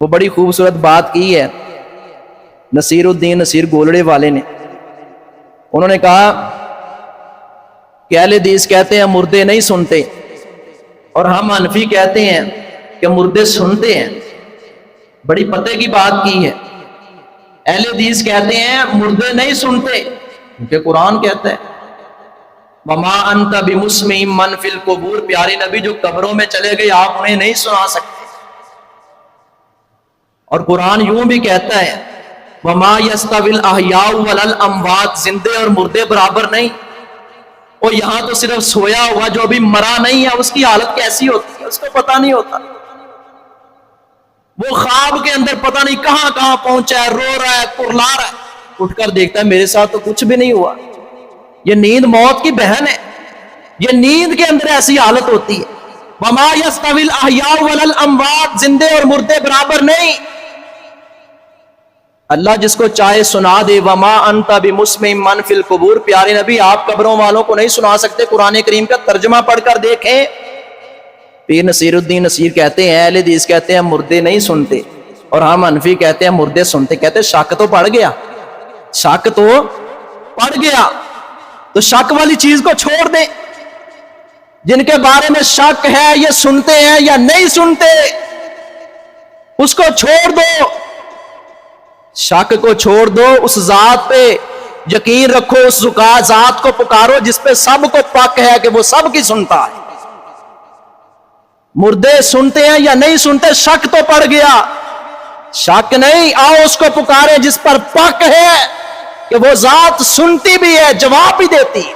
وہ بڑی خوبصورت بات کی ہے نصیر الدین نصیر گولڑے والے نے. انہوں نے کہا کہ اہل حدیث کہتے ہیں مردے نہیں سنتے اور ہم حنفی کہتے ہیں کہ مردے سنتے ہیں. بڑی پتے کی بات کی ہے. اہل حدیث کہتے ہیں مردے نہیں سنتے کیونکہ قرآن کہتا ہے وما انت بمسمع من فی القبور، پیارے نبی جو قبروں میں چلے گئے آپ انہیں نہیں سنا سکتے. اور قرآن یوں بھی کہتا ہے وما یستوی الاحیاء ولا الاموات، زندے اور مردے برابر نہیں. اور یہاں تو صرف سویا ہوا جو ابھی مرا نہیں ہے اس کی حالت کیسی ہوتی ہے اس کو پتہ نہیں ہوتا. وہ خواب کے اندر پتہ نہیں کہاں کہاں پہنچا ہے، رو رہا ہے، کرلا رہا ہے، اٹھ کر دیکھتا ہے میرے ساتھ تو کچھ بھی نہیں ہوا. یہ نیند موت کی بہن ہے. یہ نیند کے اندر ایسی حالت ہوتی ہے. وما یستوی الاحیاء ولا الاموات، زندے اور مردے برابر نہیں. اللہ جس کو چاہے سنا دے. وما انت بمسمع من فی القبور، پیارے نبی آپ قبروں والوں کو نہیں سنا سکتے. قرآن کریم کا ترجمہ پڑھ کر دیکھیں. پیر نصیر الدین نصیر کہتے ہیں اہل حدیث کہتے ہیں مردے نہیں سنتے اور ہم حنفی کہتے ہیں مردے سنتے. کہتے ہیں شک تو پڑ گیا، شک تو پڑ گیا. تو شک والی چیز کو چھوڑ دیں. جن کے بارے میں شک ہے یہ سنتے ہیں یا نہیں سنتے اس کو چھوڑ دو. شک کو چھوڑ دو، اس ذات پہ یقین رکھو، اس ذات کو پکارو جس پہ سب کو پک ہے کہ وہ سب کی سنتا ہے. مردے سنتے ہیں یا نہیں سنتے شک تو پڑ گیا. شک نہیں، آؤ اس کو پکارے جس پر پک ہے کہ وہ ذات سنتی بھی ہے، جواب بھی دیتی ہے.